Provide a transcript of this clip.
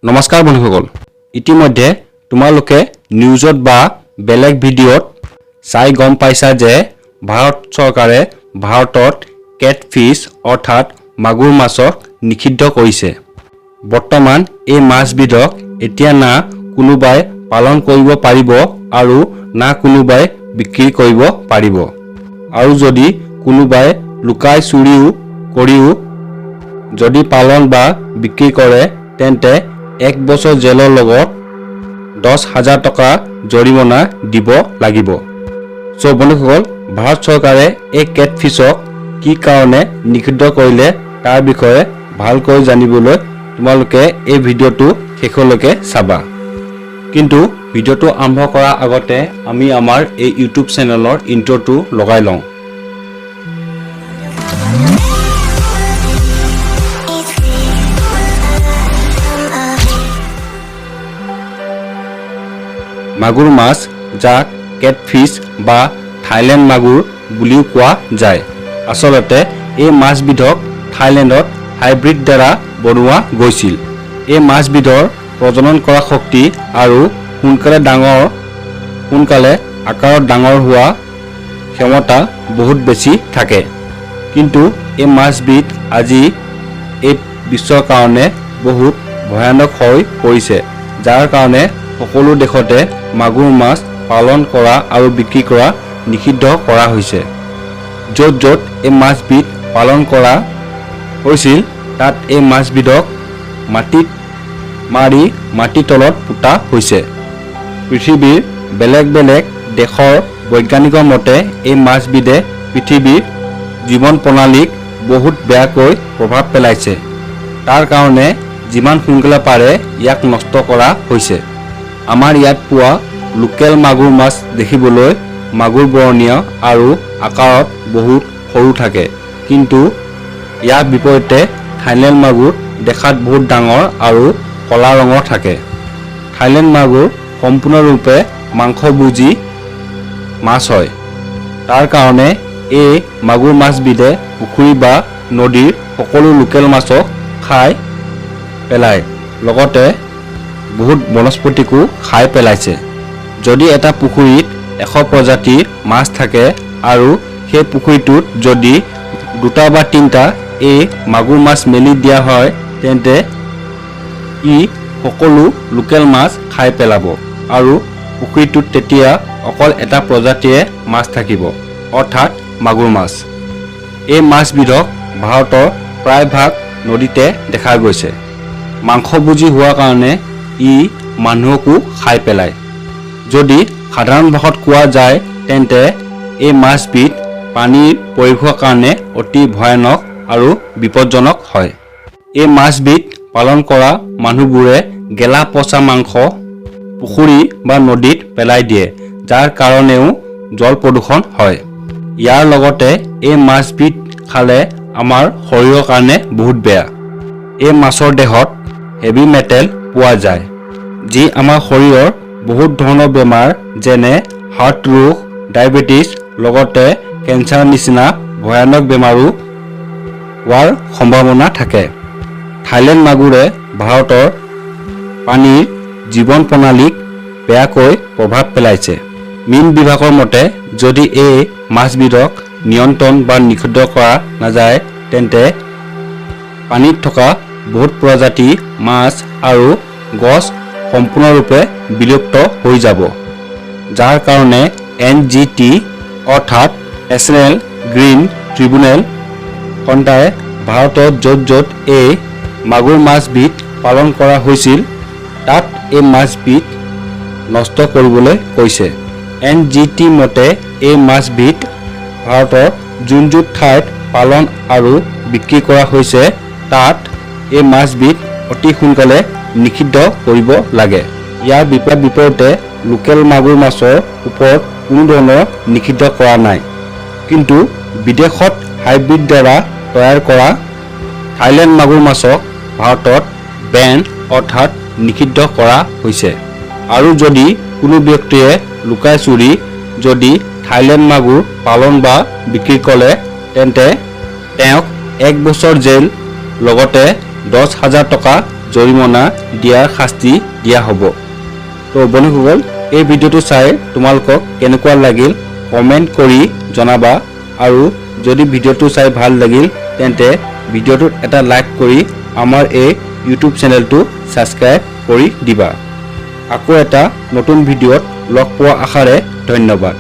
নমস্কাৰ বন্ধুসকল ইতিমধ্যে তোমালোকে নিউজত বা বেলেগ ভিডিঅত চাই গম পাইছা যে ভাৰত চৰকাৰে ভাৰতত কেটফিশ অৰ্থাৎ মাগুৰ মাছক নিষিদ্ধ কৰিছে। বৰ্তমান এই মাছবিধক এতিয়া না কোনোবাই পালন কৰিব পাৰিব আৰু না কোনোবাই বিক্ৰী কৰিব পাৰিব। আৰু যদি কোনোবাই লুকাই চুৰিও কৰিও যদি পালন বা বিক্ৰী কৰে তেন্তে 1 বছৰ জেলৰ লগত 10,000 টকা জৰিমনা দিব লাগিব। সো বন্ধুসকল ভাৰত চৰকাৰে এই কেটফিশক কি কাৰণে নিষিদ্ধ কৰিলে তাৰ বিষয়ে ভালকৈ জানিবলৈ তোমালোকে এই ভিডিঅটো শেষলৈকে চাবা। কিন্তু ভিডিঅটো আৰম্ভ কৰাৰ আগতে আমি আমাৰ এই ইউটিউব চেনেলৰ ইন্ট্ৰোটো লগাই লওঁ। মাগুৰ মাছ যাক কেটফিশ বা থাইলেণ্ড মাগুৰ বুলিও কোৱা যায়। আচলতে এই মাছবিধক থাইলেণ্ডত হাইব্ৰিড দ্বাৰা বনোৱা গৈছিল। এই মাছবিধৰ প্ৰজনন কৰা শক্তি আৰু সোনকালে আকাৰত ডাঙৰ হোৱা ক্ষমতা বহুত বেছি থাকে। কিন্তু এই মাছবিধ আজি এই বিশ্বৰ কাৰণে বহুত ভয়ানক হৈ পৰিছে, যাৰ কাৰণে সকলো দেশতে মাগুৰ মাছ পালন কৰা আৰু বিক্ৰী কৰা নিষিদ্ধ কৰা হৈছে। য'ত য'ত এই মাছবিধ পালন কৰা হৈছিল তাত এই মাছবিধক মাটিত মাৰি মাটিৰ তলত পোতা হৈছে। পৃথিৱীৰ বেলেগ বেলেগ দেশৰ বৈজ্ঞানিকৰ মতে এই মাছবিধে পৃথিৱীৰ জীৱন প্ৰণালীক বহুত বেয়াকৈ প্ৰভাৱ পেলাইছে। তাৰ কাৰণে যিমান সোনকালে পাৰে ইয়াক নষ্ট কৰা হৈছে। আমাৰ ইয়াত পোৱা লোকেল মাগুৰ মাছ দেখিবলৈ মাগুৰ বৰণীয় আৰু আকাৰত বহুত সৰু থাকে, কিন্তু ইয়াৰ বিপৰীতে থাইলেণ্ড মাগুৰ দেখাত বহুত ডাঙৰ আৰু কলা ৰঙৰ থাকে। থাইলেণ্ড মাগুৰ সম্পূৰ্ণৰূপে মাংসভোজী মাছ হয়। তাৰ কাৰণে এই মাগুৰ মাছবিধে পুখুৰী বা নদীৰ সকলো লোকেল মাছক খাই পেলায়, লগতে বহুত বনস্পতিকো খাই পেলাইছে। যদি এটা পুখুৰীত 100 প্ৰজাতিৰ মাছ থাকে আৰু সেই পুখুৰীটোত যদি 2টা বা 3টা এই মাগুৰ মাছ মেলি দিয়া হয় তেন্তে ই সকলো লোকেল মাছ খাই পেলাব আৰু পুখুৰীটোত তেতিয়া অকল এটা প্ৰজাতিৰে মাছ থাকিব, অৰ্থাৎ মাগুৰ মাছ। এই মাছবিধক ভাৰতৰ প্ৰায়ভাগ নদীতে দেখা গৈছে। মাংসভোজী হোৱাৰ কাৰণে ই মানুহকো খাই পেলায়। যদি সাধাৰণ ভাষাত কোৱা যায় তেন্তে এই মাছবিধ পানীৰ পৰিৱেশৰ কাৰণে অতি ভয়ানক আৰু বিপদজনক হয়। এই মাছবিধ পালন কৰা মানুহবোৰে গেলা পচা মাংস পুখুৰী বা নদীত পেলাই দিয়ে, যাৰ কাৰণেও জল প্ৰদূষণ হয়। ইয়াৰ লগতে এই মাছবিধ খালে আমাৰ শৰীৰৰ কাৰণে বহুত বেয়া। এই মাছৰ দেহত হেভি মেটেল পোৱা যায়, যি আমাৰ শৰীৰৰ বহুত ধৰণৰ বেমাৰ যেনে হাৰ্ট ৰোগ, ডায়েবেটিছ, লগতে কেঞ্চাৰ নিচিনা ভয়ানক বেমাৰো হোৱাৰ সম্ভাৱনা থাকে। থাইলেণ্ড মাগুৰে ভাৰতৰ পানীৰ জীৱন প্ৰণালীক বেয়াকৈ প্ৰভাৱ পেলাইছে। মীন বিভাগৰ মতে যদি এই মাছবিধক নিয়ন্ত্ৰণ বা নিষিদ্ধ কৰা নাযায় তেন্তে পানীত থকা বহুত প্ৰজাতি মাছ আৰু গছ সম্পূৰ্ণৰূপে বিলুপ্ত হৈ যাব, যাৰ কাৰণে NGT অৰ্থাৎ নেশ্যনেল গ্ৰীণ ট্ৰিব্যুনেল সন্থাই ভাৰতত য'ত য'ত এই মাগুৰ মাছবিধ পালন কৰা হৈছিল তাত এই মাছবিধ নষ্ট কৰিবলৈ কৈছে। NGT মতে এই মাছবিধ ভাৰতৰ যোন যোন ঠাইত পালন আৰু বিক্ৰী কৰা হৈছে তাত এই মাছবিধ অতি সোনকালে নিষিদ্ধ কৰিব লাগে। ইয়াৰ বিপৰীতে লোকেল মাগুৰ মাছৰ ওপৰত কোনো ধৰণৰ নিষিদ্ধ কৰা নাই, কিন্তু বিদেশত হাইব্ৰিড দ্বাৰা তৈয়াৰ কৰা থাইলেণ্ড মাগুৰ মাছক ভাৰতত বেন অৰ্থাৎ নিষিদ্ধ কৰা হৈছে। আৰু যদি কোনো ব্যক্তিয়ে লুকাই চুৰি যদি থাইলেণ্ড মাগুৰ পালন বা বিক্ৰী কৰে তেন্তে তেওঁক 1 বছৰ জেল লগতে 10,000 টকা জৰিমনা দিয়াৰ শাস্তি দিয়া হ'ব। তো বন্ধুসকল এই ভিডিঅ'টো চাই তোমালোকক কেনেকুৱা লাগিল কমেন্ট কৰি জনাবা আৰু যদি ভিডিঅ'টো চাই ভাল লাগিল তেন্তে ভিডিঅ'টোত এটা লাইক কৰি আমাৰ এই ইউটিউব চেনেলটো সাবস্ক্ৰাইব কৰি দিবা। আকৌ এটা নতুন ভিডিঅ'ত লগ পোৱা আশাৰে ধন্যবাদ।